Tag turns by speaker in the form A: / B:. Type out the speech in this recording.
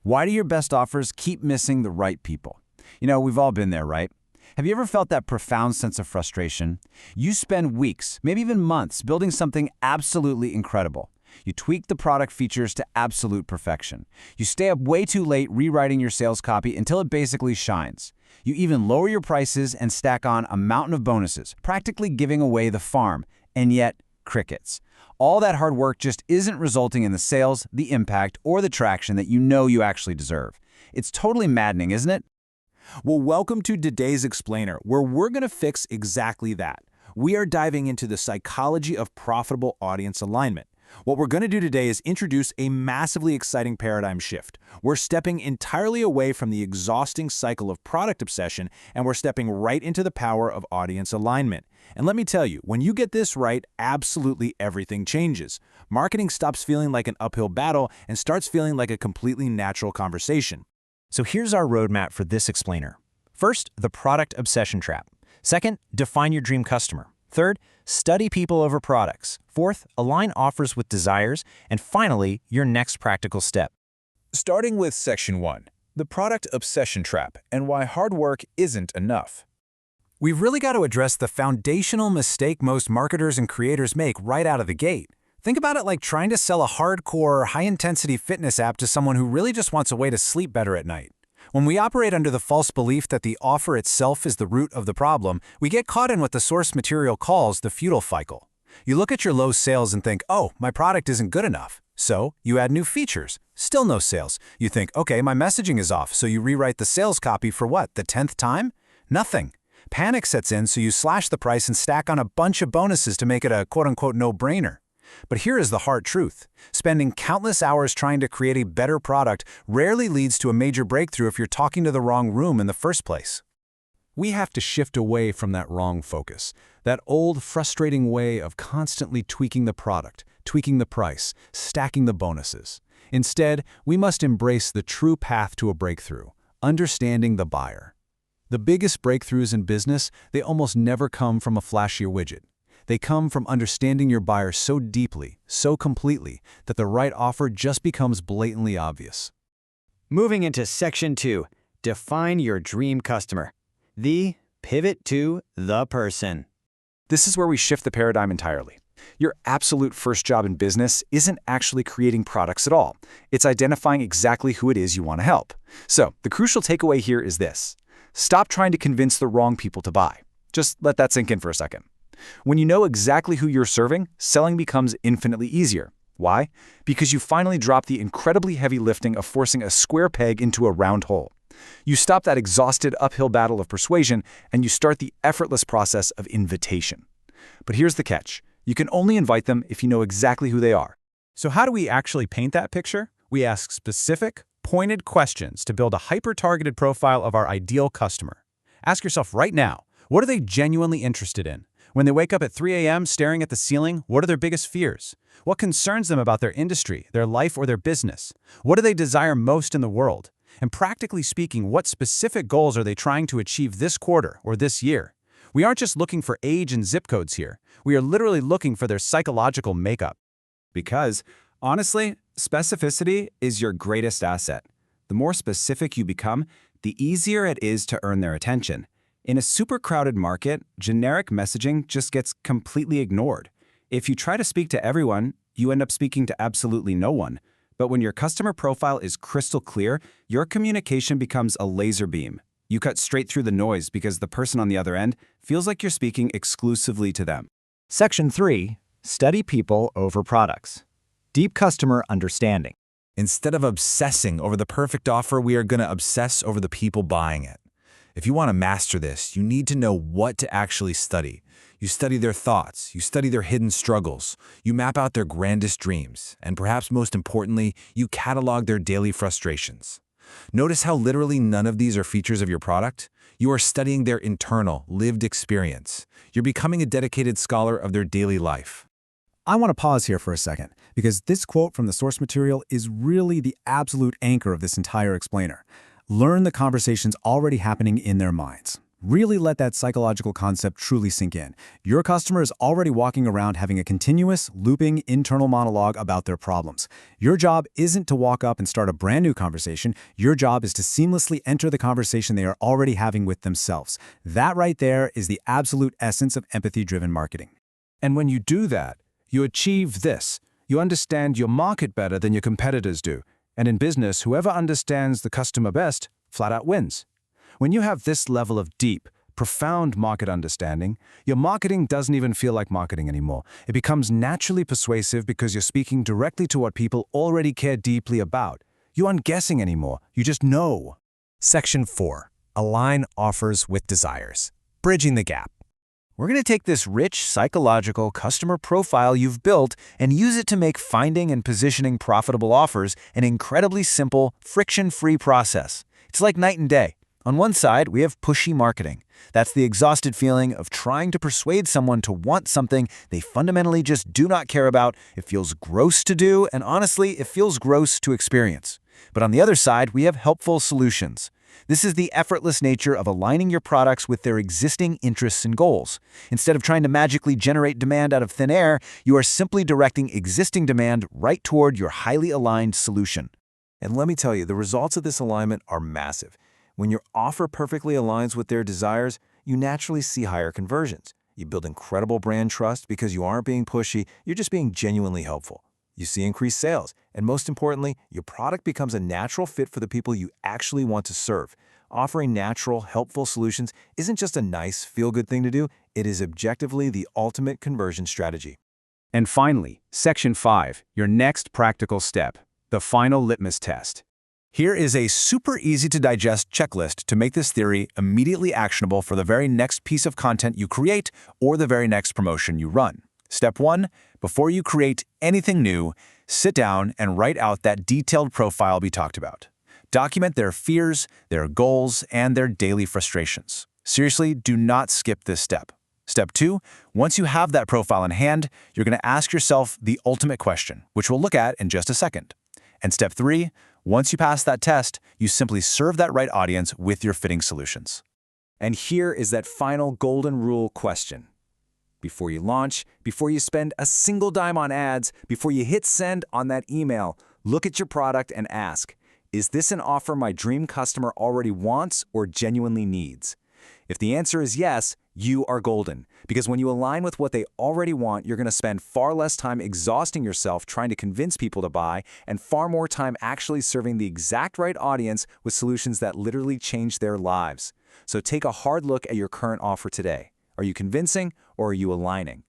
A: Why do your best offers keep missing the right people? We've all been there, right? Have you ever felt that profound sense of frustration? You spend weeks, maybe even months, building something absolutely incredible. You tweak the product features to absolute perfection. You stay up way too late rewriting your sales copy until it basically shines. You even lower your prices and stack on a mountain of bonuses, practically giving away the farm, and yet crickets. All that hard work just isn't resulting in the sales, the impact, or the traction that you actually deserve. It's totally maddening, isn't it?
B: Well, welcome to today's Explainer, where we're going to fix exactly that. We are diving into the psychology of profitable audience alignment. What we're going to do today is introduce a massively exciting paradigm shift. We're stepping entirely away from the exhausting cycle of product obsession, and we're stepping right into the power of audience alignment. And let me tell you, when you get this right, absolutely everything changes. Marketing stops feeling like an uphill battle and starts feeling like a completely natural conversation.
C: So here's our roadmap for this explainer. First, the product obsession trap. Second, define your dream customer. Third, study people over products. Fourth, align offers with desires. And finally, your next practical step.
D: Starting with Section 1, the product obsession trap and why hard work isn't enough.
A: We've really got to address the foundational mistake most marketers and creators make right out of the gate. Think about it like trying to sell a hardcore, high-intensity fitness app to someone who really just wants a way to sleep better at night. When we operate under the false belief that the offer itself is the root of the problem, we get caught in what the source material calls the feudal cycle. You look at your low sales and think, oh, my product isn't good enough. So you add new features. Still no sales. You think, okay, my messaging is off, so you rewrite the sales copy for what, the 10th time? Nothing. Panic sets in, so you slash the price and stack on a bunch of bonuses to make it a quote-unquote no-brainer. But here is the hard truth. Spending countless hours trying to create a better product rarely leads to a major breakthrough if you're talking to the wrong room in the first place. We have to shift away from that wrong focus, that old, frustrating way of constantly tweaking the product, tweaking the price, stacking the bonuses. Instead, we must embrace the true path to a breakthrough, understanding the buyer. The biggest breakthroughs in business, they almost never come from a flashier widget. They come from understanding your buyer so deeply, so completely, that the right offer just becomes blatantly obvious.
E: Moving into Section 2, define your dream customer. The pivot to the person.
D: This is where we shift the paradigm entirely. Your absolute first job in business isn't actually creating products at all. It's identifying exactly who it is you want to help. So, the crucial takeaway here is this. Stop trying to convince the wrong people to buy. Just let that sink in for a second. When you know exactly who you're serving, selling becomes infinitely easier. Why? Because you finally drop the incredibly heavy lifting of forcing a square peg into a round hole. You stop that exhausted uphill battle of persuasion, and you start the effortless process of invitation. But here's the catch. You can only invite them if you know exactly who they are.
B: So how do we actually paint that picture? We ask specific, pointed questions to build a hyper-targeted profile of our ideal customer. Ask yourself right now, what are they genuinely interested in? When they wake up at 3 a.m. staring at the ceiling, what are their biggest fears? What concerns them about their industry, their life, or their business? What do they desire most in the world? And practically speaking, what specific goals are they trying to achieve this quarter or this year? We aren't just looking for age and zip codes here. We are literally looking for their psychological makeup.
A: Because, honestly, specificity is your greatest asset. The more specific you become, the easier it is to earn their attention. In a super crowded market, generic messaging just gets completely ignored. If you try to speak to everyone, you end up speaking to absolutely no one. But when your customer profile is crystal clear, your communication becomes a laser beam. You cut straight through the noise because the person on the other end feels like you're speaking exclusively to them.
E: Section 3, study people over products. Deep customer understanding.
D: Instead of obsessing over the perfect offer, we are going to obsess over the people buying it. If you want to master this, you need to know what to actually study. You study their thoughts, you study their hidden struggles, you map out their grandest dreams, and perhaps most importantly, you catalog their daily frustrations. Notice how literally none of these are features of your product? You are studying their internal, lived experience. You're becoming a dedicated scholar of their daily life.
F: I want to pause here for a second, because this quote from the source material is really the absolute anchor of this entire explainer. Learn the conversations already happening in their minds. Really let that psychological concept truly sink in. Your customer is already walking around having a continuous, looping internal monologue about their problems. Your job isn't to walk up and start a brand new conversation. Your job is to seamlessly enter the conversation they are already having with themselves. That right there is the absolute essence of empathy-driven marketing.
B: And when you do that, you achieve this. You understand your market better than your competitors do. And in business, whoever understands the customer best flat out wins. When you have this level of deep, profound market understanding, your marketing doesn't even feel like marketing anymore. It becomes naturally persuasive because you're speaking directly to what people already care deeply about. You aren't guessing anymore. You just know.
A: Section 4. Align offers with desires. Bridging the gap.
C: We're going to take this rich psychological customer profile you've built and use it to make finding and positioning profitable offers an incredibly simple, friction-free process. It's like night and day. On one side, we have pushy marketing. That's the exhausted feeling of trying to persuade someone to want something they fundamentally just do not care about. It feels gross to do, and honestly, it feels gross to experience. But on the other side, we have helpful solutions. This is the effortless nature of aligning your products with their existing interests and goals. Instead of trying to magically generate demand out of thin air, you are simply directing existing demand right toward your highly aligned solution.
D: And let me tell you, the results of this alignment are massive. When your offer perfectly aligns with their desires, you naturally see higher conversions. You build incredible brand trust because you aren't being pushy, you're just being genuinely helpful. You see increased sales, and most importantly, your product becomes a natural fit for the people you actually want to serve. Offering natural, helpful solutions isn't just a nice, feel-good thing to do, it is objectively the ultimate conversion strategy.
B: And finally, Section 5, your next practical step, the final litmus test.
A: Here is a super easy-to-digest checklist to make this theory immediately actionable for the very next piece of content you create or the very next promotion you run. Step 1, before you create anything new, sit down and write out that detailed profile we talked about. Document their fears, their goals, and their daily frustrations. Seriously, do not skip this step. Step 2, once you have that profile in hand, you're going to ask yourself the ultimate question, which we'll look at in just a second. And Step 3, once you pass that test, you simply serve that right audience with your fitting solutions.
D: And here is that final golden rule question. Before you launch, before you spend a single dime on ads, before you hit send on that email, look at your product and ask, is this an offer my dream customer already wants or genuinely needs? If the answer is yes, you are golden. Because when you align with what they already want, you're going to spend far less time exhausting yourself trying to convince people to buy and far more time actually serving the exact right audience with solutions that literally change their lives. So take a hard look at your current offer today. Are you convincing or are you aligning?